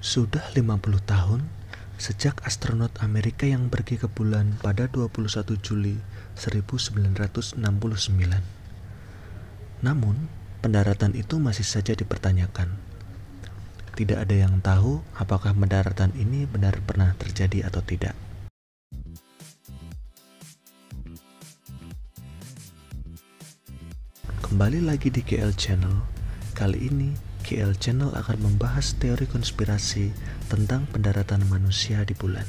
Sudah 50 tahun sejak astronot Amerika yang pergi ke bulan pada 21 Juli 1969. Namun, pendaratan itu masih saja dipertanyakan. Tidak ada yang tahu apakah pendaratan ini benar pernah terjadi atau tidak. Kembali lagi di GL Channel. Kali ini GL Channel akan membahas teori konspirasi tentang pendaratan manusia di bulan.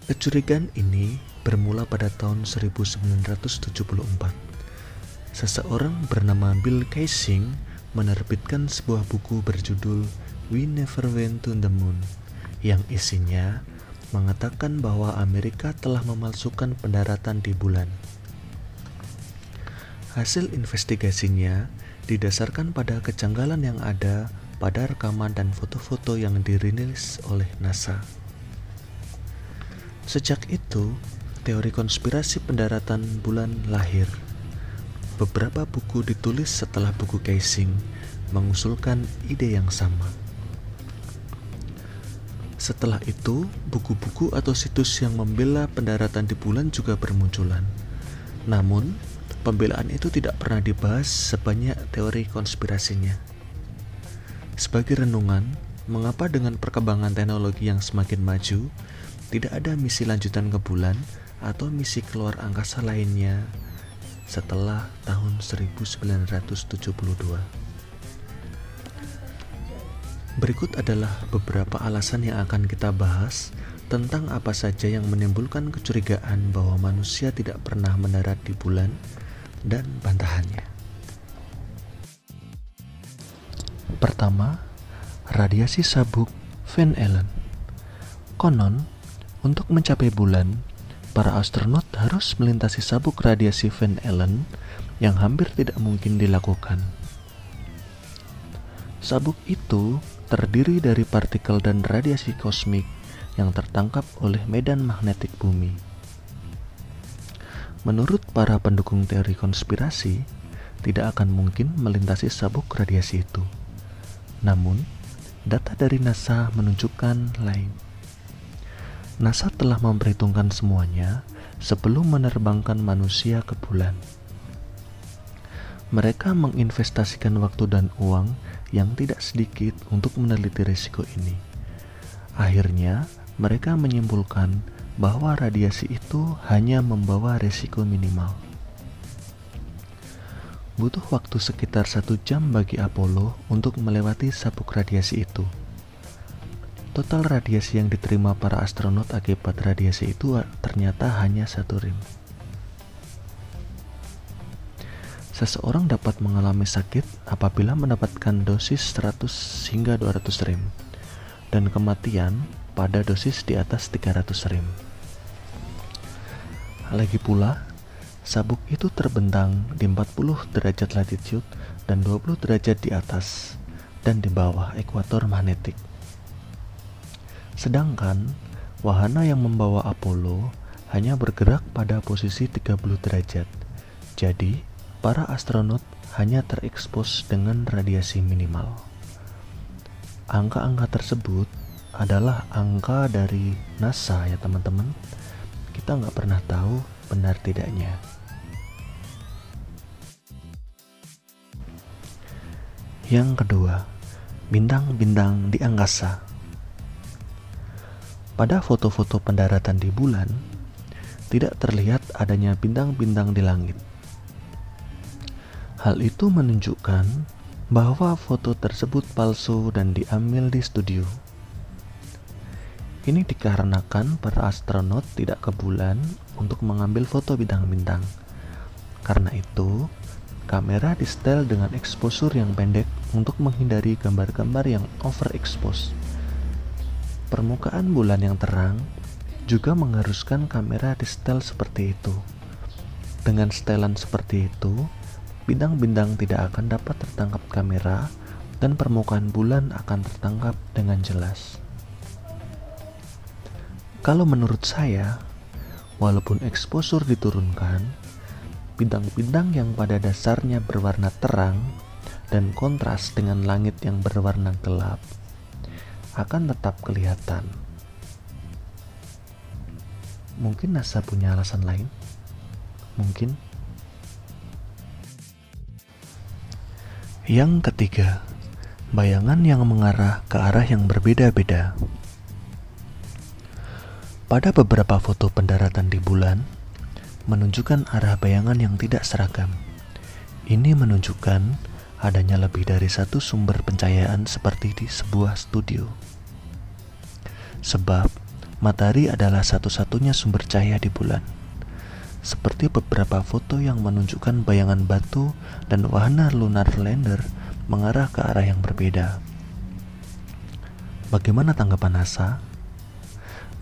Kecurigaan ini bermula pada tahun 1974. Seseorang bernama Bill Kaysing menerbitkan sebuah buku berjudul We Never Went to the Moon, yang isinya mengatakan bahwa Amerika telah memalsukan pendaratan di bulan. Hasil investigasinya didasarkan pada kejanggalan yang ada pada rekaman dan foto-foto yang dirilis oleh NASA. Sejak itu, teori konspirasi pendaratan bulan lahir. Beberapa buku ditulis setelah buku Kaysing mengusulkan ide yang sama. Setelah itu, buku-buku atau situs yang membela pendaratan di bulan juga bermunculan. Namun, pembelaan itu tidak pernah dibahas sebanyak teori konspirasinya. Sebagai renungan, mengapa dengan perkembangan teknologi yang semakin maju, tidak ada misi lanjutan ke bulan atau misi keluar angkasa lainnya setelah tahun 1972. Berikut adalah beberapa alasan yang akan kita bahas tentang apa saja yang menimbulkan kecurigaan bahwa manusia tidak pernah mendarat di bulan dan bantahannya. Pertama, radiasi sabuk Van Allen. Konon, untuk mencapai bulan, para astronot harus melintasi sabuk radiasi Van Allen yang hampir tidak mungkin dilakukan. Sabuk itu terdiri dari partikel dan radiasi kosmik yang tertangkap oleh medan magnetik bumi. Menurut para pendukung teori konspirasi, tidak akan mungkin melintasi sabuk radiasi itu. Namun, data dari NASA menunjukkan lain. NASA telah memperhitungkan semuanya sebelum menerbangkan manusia ke bulan. Mereka menginvestasikan waktu dan uang yang tidak sedikit untuk meneliti risiko ini. Akhirnya, mereka menyimpulkan bahwa radiasi itu hanya membawa risiko minimal. Butuh waktu sekitar 1 jam bagi Apollo untuk melewati sabuk radiasi itu. Total radiasi yang diterima para astronot akibat radiasi itu ternyata hanya 1 rem. Seseorang dapat mengalami sakit apabila mendapatkan dosis 100 hingga 200 rem, dan kematian pada dosis di atas 300 rem. Lagi pula, sabuk itu terbentang di 40 derajat latitude dan 20 derajat di atas dan di bawah ekuator magnetik. Sedangkan, wahana yang membawa Apollo hanya bergerak pada posisi 30 derajat. Jadi, para astronot hanya terekspos dengan radiasi minimal. Angka-angka tersebut adalah angka dari NASA ya teman-teman. Kita nggak pernah tahu benar tidaknya. Yang kedua, bintang-bintang di angkasa. Pada foto-foto pendaratan di bulan, tidak terlihat adanya bintang-bintang di langit. Hal itu menunjukkan bahwa foto tersebut palsu dan diambil di studio. Ini dikarenakan para astronot tidak ke bulan untuk mengambil foto bintang-bintang. Karena itu, kamera di-setel dengan exposure yang pendek untuk menghindari gambar-gambar yang overexpose. Permukaan bulan yang terang juga mengharuskan kamera di-setel seperti itu. Dengan setelan seperti itu, bintang-bintang tidak akan dapat tertangkap kamera dan permukaan bulan akan tertangkap dengan jelas. Kalau menurut saya, Walaupun eksposur diturunkan, bintang-bintang yang pada dasarnya berwarna terang dan kontras dengan langit yang berwarna gelap akan tetap kelihatan. Mungkin NASA punya alasan lain? Mungkin. Yang ketiga, bayangan yang mengarah ke arah yang berbeda-beda. Pada beberapa foto pendaratan di bulan, menunjukkan arah bayangan yang tidak seragam. Ini menunjukkan adanya lebih dari satu sumber pencahayaan seperti di sebuah studio. Sebab, matahari adalah satu-satunya sumber cahaya di bulan. Seperti beberapa foto yang menunjukkan bayangan batu dan wahana lunar lander mengarah ke arah yang berbeda. Bagaimana tanggapan NASA?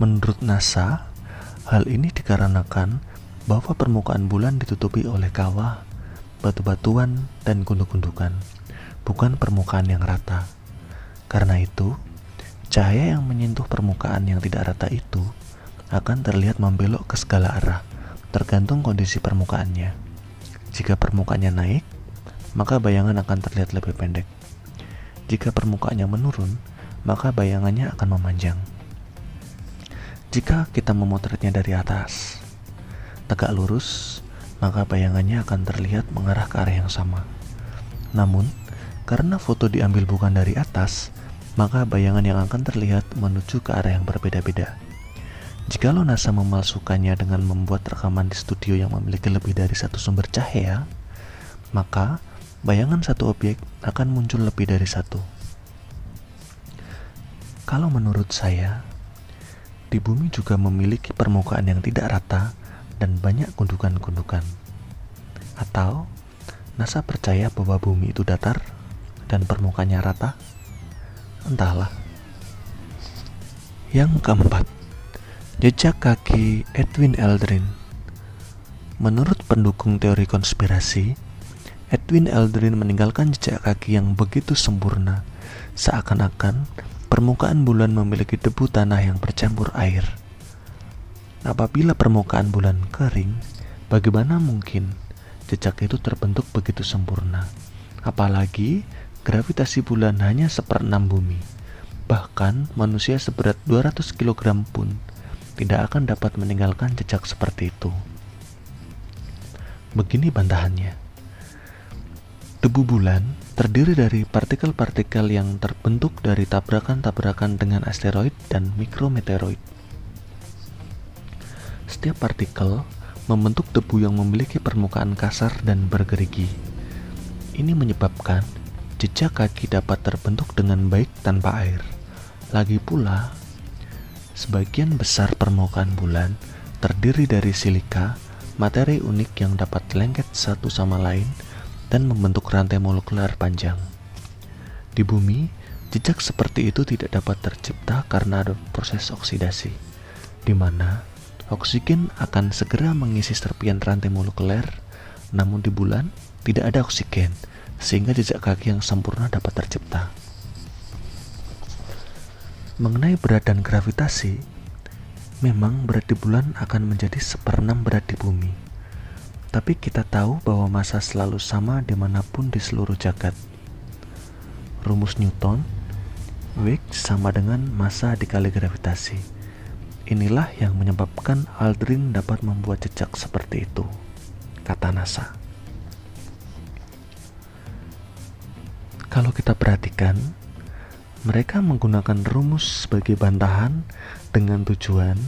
Menurut NASA, hal ini dikarenakan bahwa permukaan bulan ditutupi oleh kawah, batu-batuan, dan gundukan-gundukan, bukan permukaan yang rata. Karena itu, cahaya yang menyentuh permukaan yang tidak rata itu akan terlihat membelok ke segala arah, tergantung kondisi permukaannya. Jika permukaannya naik, maka bayangan akan terlihat lebih pendek. Jika permukaannya menurun, maka bayangannya akan memanjang. Jika kita memotretnya dari atas, tegak lurus, maka bayangannya akan terlihat mengarah ke arah yang sama. Namun, karena foto diambil bukan dari atas, maka bayangan yang akan terlihat menuju ke arah yang berbeda-beda. Jikalau NASA memalsukannya dengan membuat rekaman di studio yang memiliki lebih dari satu sumber cahaya, maka bayangan satu objek akan muncul lebih dari satu. Kalau menurut saya, di bumi juga memiliki permukaan yang tidak rata dan banyak gundukan-gundukan. Atau NASA percaya bahwa bumi itu datar dan permukaannya rata? Entahlah. Yang keempat, jejak kaki Edwin Aldrin. Menurut pendukung teori konspirasi, Edwin Aldrin meninggalkan jejak kaki yang begitu sempurna, seakan-akan permukaan bulan memiliki debu tanah yang bercampur air. Apabila permukaan bulan kering, bagaimana mungkin jejak itu terbentuk begitu sempurna? Apalagi gravitasi bulan hanya 1/6 bumi. Bahkan manusia seberat 200 kg pun tidak akan dapat meninggalkan jejak seperti itu. Begini bantahannya. Debu bulan terdiri dari partikel-partikel yang terbentuk dari tabrakan-tabrakan dengan asteroid dan mikrometeoroid. Setiap partikel membentuk debu yang memiliki permukaan kasar dan bergerigi. Ini menyebabkan jejak kaki dapat terbentuk dengan baik tanpa air. Lagi pula, sebagian besar permukaan bulan terdiri dari silika, materi unik yang dapat lengket satu sama lain dan membentuk rantai molekuler panjang. Di bumi, jejak seperti itu tidak dapat tercipta karena ada proses oksidasi, di mana oksigen akan segera mengisi serpian rantai molekuler, namun di bulan tidak ada oksigen, sehingga jejak kaki yang sempurna dapat tercipta. Mengenai berat dan gravitasi, memang berat di bulan akan menjadi 1/6 berat di bumi. Tapi kita tahu bahwa massa selalu sama dimanapun di seluruh jagat. Rumus Newton, W sama dengan massa dikali gravitasi. Inilah yang menyebabkan Aldrin dapat membuat jejak seperti itu, kata NASA. Kalau kita perhatikan, mereka menggunakan rumus sebagai bantahan dengan tujuan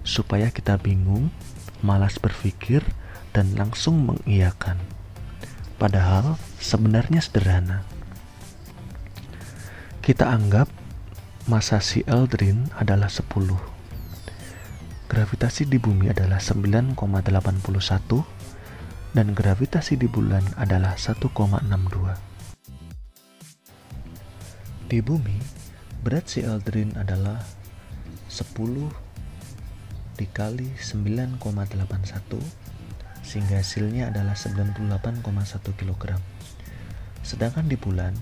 supaya kita bingung, malas berpikir, dan langsung mengiyakan. Padahal sebenarnya sederhana. Kita anggap massa si Aldrin adalah 10. Gravitasi di bumi adalah 9,81 dan gravitasi di bulan adalah 1,62. Di bumi, berat si Aldrin adalah 10 dikali 9,81 sehingga hasilnya adalah 98,1 kg. Sedangkan di bulan,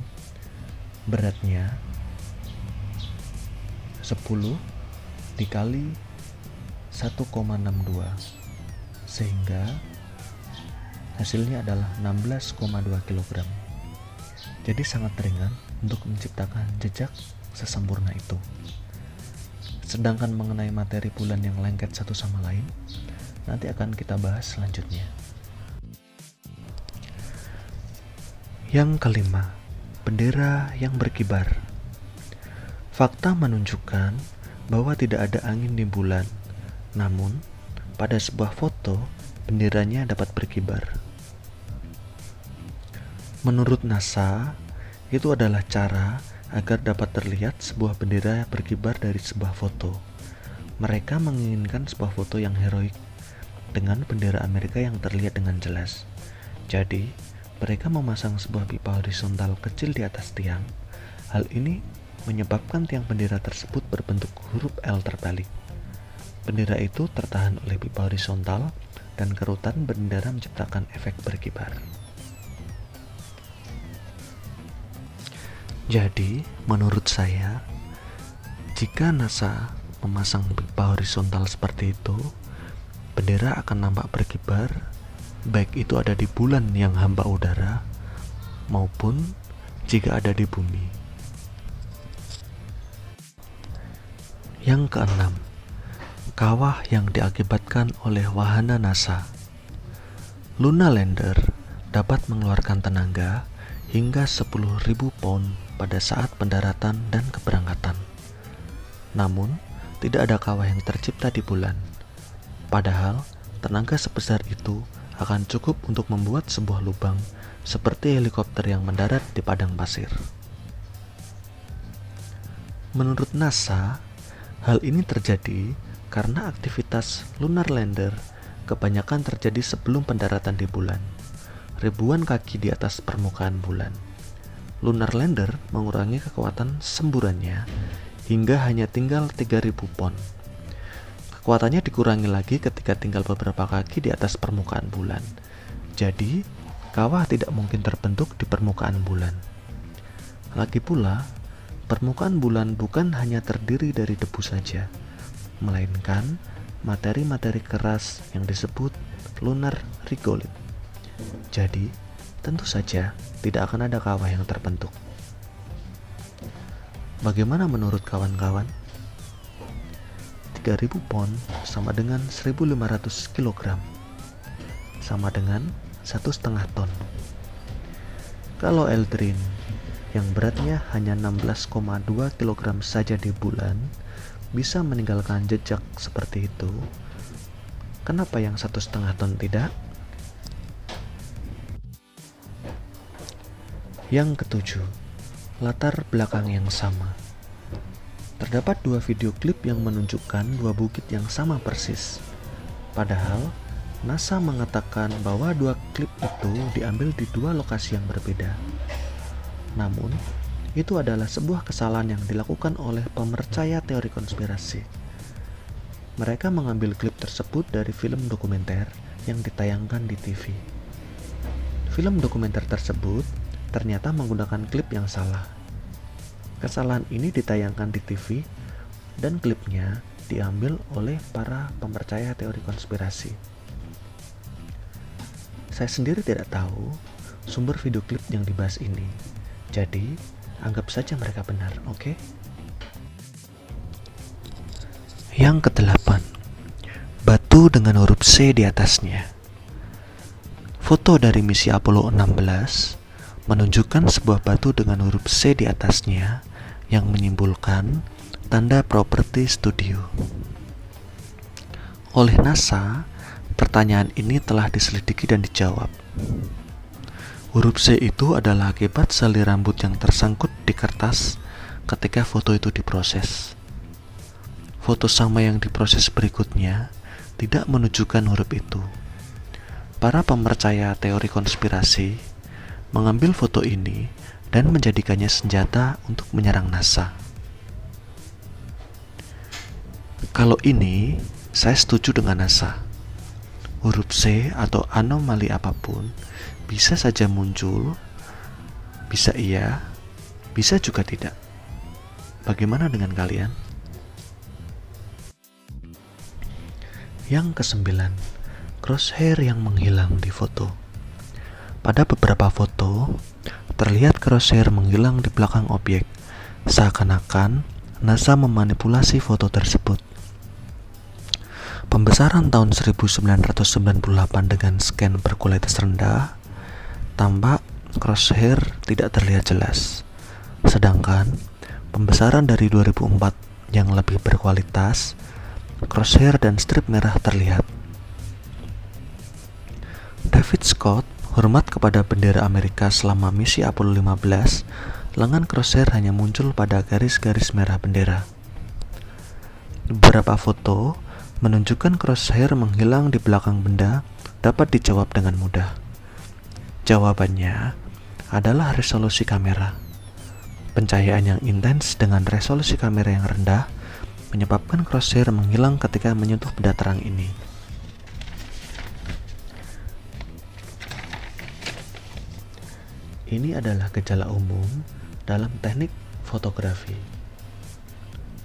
beratnya 10 dikali 1,62, sehingga hasilnya adalah 16,2 kg. Jadi sangat ringan untuk menciptakan jejak sesempurna itu. Sedangkan mengenai materi bulan yang lengket satu sama lain, nanti akan kita bahas selanjutnya. Yang kelima, bendera yang berkibar. Fakta menunjukkan bahwa tidak ada angin di bulan, namun pada sebuah foto, benderanya dapat berkibar. Menurut NASA, itu adalah cara agar dapat terlihat sebuah bendera berkibar dari sebuah foto. Mereka menginginkan sebuah foto yang heroik dengan bendera Amerika yang terlihat dengan jelas. Jadi, mereka memasang sebuah pipa horizontal kecil di atas tiang. Hal ini menyebabkan tiang bendera tersebut berbentuk huruf L terbalik. Bendera itu tertahan oleh pipa horizontal dan kerutan bendera menciptakan efek berkibar. Jadi, menurut saya, jika NASA memasang pipa horizontal seperti itu, bendera akan nampak berkibar, baik itu ada di bulan yang hampa udara, maupun jika ada di bumi. Yang keenam, kawah yang diakibatkan oleh wahana NASA. Lunar Lander dapat mengeluarkan tenaga hingga 10.000 pound pada saat pendaratan dan keberangkatan. Namun, tidak ada kawah yang tercipta di bulan. Padahal, tenaga sebesar itu akan cukup untuk membuat sebuah lubang seperti helikopter yang mendarat di padang pasir. Menurut NASA, hal ini terjadi karena aktivitas Lunar Lander kebanyakan terjadi sebelum pendaratan di bulan, ribuan kaki di atas permukaan bulan. Lunar Lander mengurangi kekuatan semburannya hingga hanya tinggal 3.000 pound. Kekuatannya dikurangi lagi ketika tinggal beberapa kaki di atas permukaan bulan. Jadi, kawah tidak mungkin terbentuk di permukaan bulan. Lagi pula, permukaan bulan bukan hanya terdiri dari debu saja, melainkan materi-materi keras yang disebut lunar regolith. Jadi, tentu saja tidak akan ada kawah yang terbentuk. Bagaimana menurut kawan-kawan? 3.000 pound sama dengan 1.500 kg, sama dengan 1,5 ton. Kalau Aldrin yang beratnya hanya 16,2 kg saja di bulan bisa meninggalkan jejak seperti itu, kenapa yang 1,5 ton tidak? Yang ketujuh, latar belakang yang sama. Terdapat dua video klip yang menunjukkan dua bukit yang sama persis. Padahal, NASA mengatakan bahwa dua klip itu diambil di dua lokasi yang berbeda. Namun, itu adalah sebuah kesalahan yang dilakukan oleh pemercaya teori konspirasi. Mereka mengambil klip tersebut dari film dokumenter yang ditayangkan di TV. Film dokumenter tersebut ternyata menggunakan klip yang salah. Kesalahan ini ditayangkan di TV dan klipnya diambil oleh para pemercaya teori konspirasi. Saya sendiri tidak tahu sumber video klip yang dibahas ini. Jadi, anggap saja mereka benar, oke? Yang kedelapan, batu dengan huruf C di atasnya. Foto dari misi Apollo 16 menunjukkan sebuah batu dengan huruf C di atasnya yang menyimpulkan tanda Property Studio. Oleh NASA, pertanyaan ini telah diselidiki dan dijawab. Huruf C itu adalah akibat seli rambut yang tersangkut di kertas ketika foto itu diproses. Foto sama yang diproses berikutnya tidak menunjukkan huruf itu. Para pemercaya teori konspirasi mengambil foto ini dan menjadikannya senjata untuk menyerang NASA. Kalau ini, saya setuju dengan NASA. Huruf C atau anomali apapun bisa saja muncul, bisa iya, bisa juga tidak. Bagaimana dengan kalian? Yang kesembilan, crosshair yang menghilang di foto. Pada beberapa foto, terlihat crosshair menghilang di belakang objek, seakan-akan NASA memanipulasi foto tersebut. Pembesaran tahun 1998 dengan scan berkualitas rendah, tampak crosshair tidak terlihat jelas. Sedangkan pembesaran dari 2004 yang lebih berkualitas, crosshair dan strip merah terlihat. David Scott hormat kepada bendera Amerika selama misi Apollo 15, lengan crosshair hanya muncul pada garis-garis merah bendera. Beberapa foto menunjukkan crosshair menghilang di belakang benda dapat dijawab dengan mudah. Jawabannya adalah resolusi kamera. Pencahayaan yang intens dengan resolusi kamera yang rendah menyebabkan crosshair menghilang ketika menyentuh benda terang ini. Ini adalah gejala umum dalam teknik fotografi.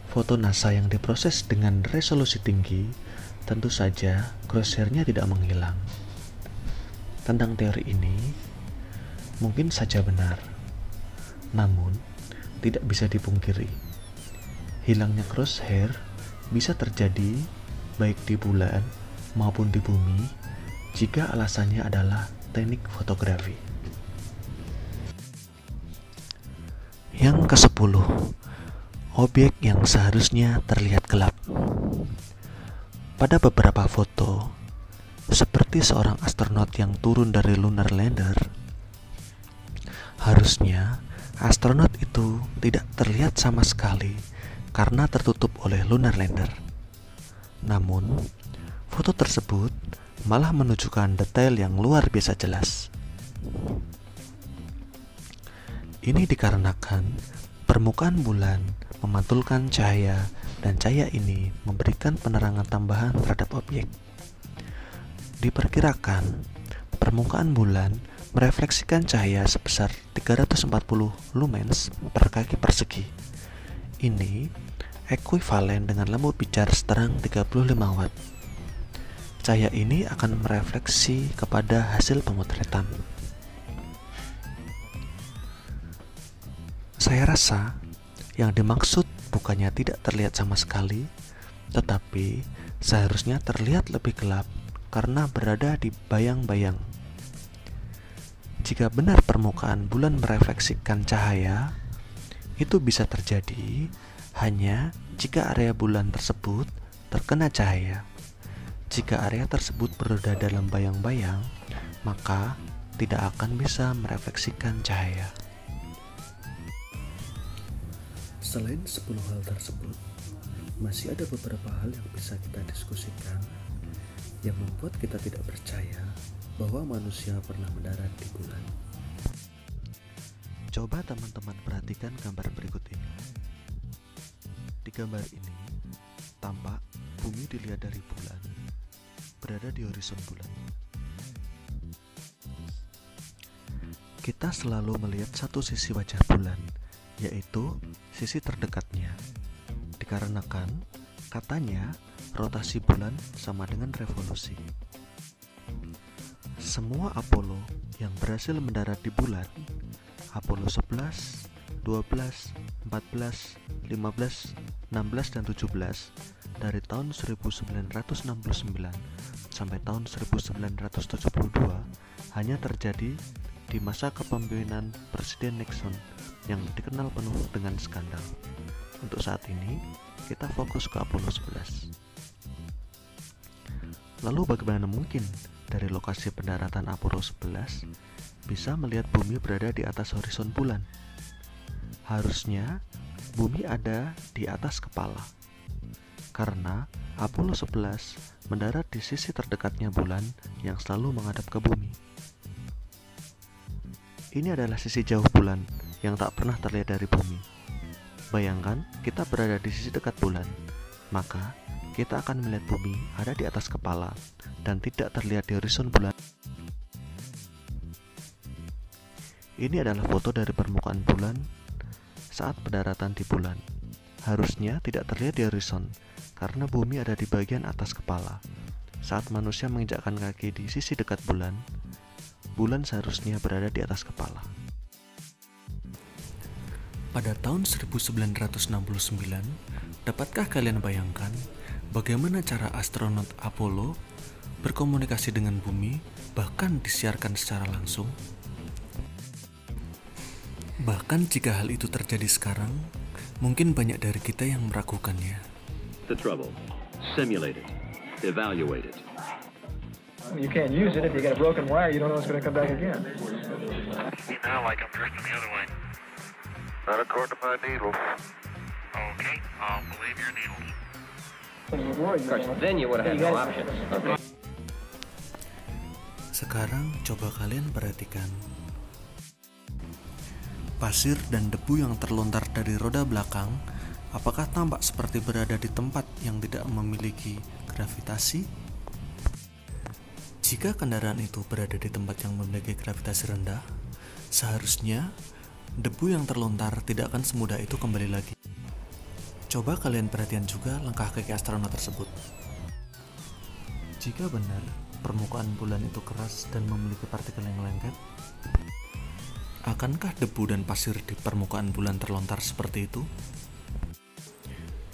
Foto NASA yang diproses dengan resolusi tinggi, tentu saja crosshair-nya tidak menghilang. Tentang teori ini, mungkin saja benar, namun tidak bisa dipungkiri. Hilangnya crosshair bisa terjadi baik di bulan maupun di bumi jika alasannya adalah teknik fotografi. Yang ke-10, objek yang seharusnya terlihat gelap. Pada beberapa foto, seperti seorang astronot yang turun dari lunar lander, harusnya astronot itu tidak terlihat sama sekali karena tertutup oleh lunar lander. Namun, foto tersebut malah menunjukkan detail yang luar biasa jelas. Ini dikarenakan permukaan bulan memantulkan cahaya dan cahaya ini memberikan penerangan tambahan terhadap objek. Diperkirakan permukaan bulan merefleksikan cahaya sebesar 340 lumens per kaki persegi. Ini ekuivalen dengan lampu pijar seterang 35 watt. Cahaya ini akan merefleksi kepada hasil pemotretan. Saya rasa yang dimaksud bukannya tidak terlihat sama sekali, tetapi seharusnya terlihat lebih gelap karena berada di bayang-bayang. Jika benar permukaan bulan merefleksikan cahaya, itu bisa terjadi hanya jika area bulan tersebut terkena cahaya. Jika area tersebut berada dalam bayang-bayang, maka tidak akan bisa merefleksikan cahaya. Selain 10 hal tersebut, masih ada beberapa hal yang bisa kita diskusikan yang membuat kita tidak percaya bahwa manusia pernah mendarat di bulan. Coba teman-teman perhatikan gambar berikut ini. Di gambar ini, tampak bumi dilihat dari bulan, berada di horizon bulan. Kita selalu melihat satu sisi wajah bulan, yaitu sisi terdekatnya. Dikarenakan katanya rotasi bulan sama dengan revolusi. Semua Apollo yang berhasil mendarat di bulan, Apollo 11, 12, 14, 15, 16, dan 17 dari tahun 1969 sampai tahun 1972 hanya terjadi di masa kepemimpinan Presiden Nixon yang dikenal penuh dengan skandal. Untuk saat ini, kita fokus ke Apollo 11. Lalu bagaimana mungkin dari lokasi pendaratan Apollo 11 bisa melihat bumi berada di atas horizon bulan? Harusnya bumi ada di atas kepala, karena Apollo 11 mendarat di sisi terdekatnya bulan yang selalu menghadap ke bumi. Ini adalah sisi jauh bulan yang tak pernah terlihat dari bumi. Bayangkan kita berada di sisi dekat bulan, maka kita akan melihat bumi ada di atas kepala dan tidak terlihat di horizon bulan. Ini adalah foto dari permukaan bulan saat pendaratan di bulan. Harusnya tidak terlihat di horizon karena bumi ada di bagian atas kepala. saat manusia menginjakkan kaki di sisi dekat bulan, bulan seharusnya berada di atas kepala. Pada tahun 1969, dapatkah kalian bayangkan bagaimana cara astronot Apollo berkomunikasi dengan bumi, bahkan disiarkan secara langsung? Bahkan jika hal itu terjadi sekarang, mungkin banyak dari kita yang meragukannya. The trouble. Simulate it. Evaluate it. You can't use it if you got a broken wire. You don't know it's going to come back again. Now like I'm drifting the other way. Not according to my needles. Okay, I'll believe your needles. Of course, Then you would have had no options. Sekarang coba kalian perhatikan. Pasir dan debu yang terlontar dari roda belakang, apakah tampak seperti berada di tempat yang tidak memiliki gravitasi? Jika kendaraan itu berada di tempat yang memiliki gravitasi rendah, seharusnya debu yang terlontar tidak akan semudah itu kembali lagi. Coba kalian perhatikan juga langkah kaki astronot tersebut. Jika benar permukaan bulan itu keras dan memiliki partikel yang lengket, akankah debu dan pasir di permukaan bulan terlontar seperti itu?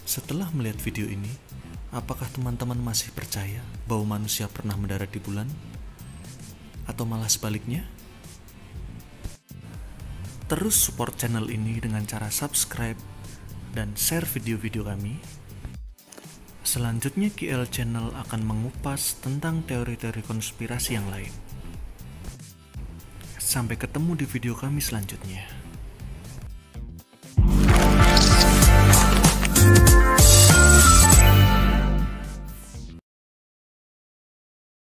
Setelah melihat video ini, apakah teman-teman masih percaya bahwa manusia pernah mendarat di bulan? Atau malah sebaliknya? Terus support channel ini dengan cara subscribe dan share video-video kami. Selanjutnya KL Channel akan mengupas tentang teori-teori konspirasi yang lain. Sampai ketemu di video kami selanjutnya.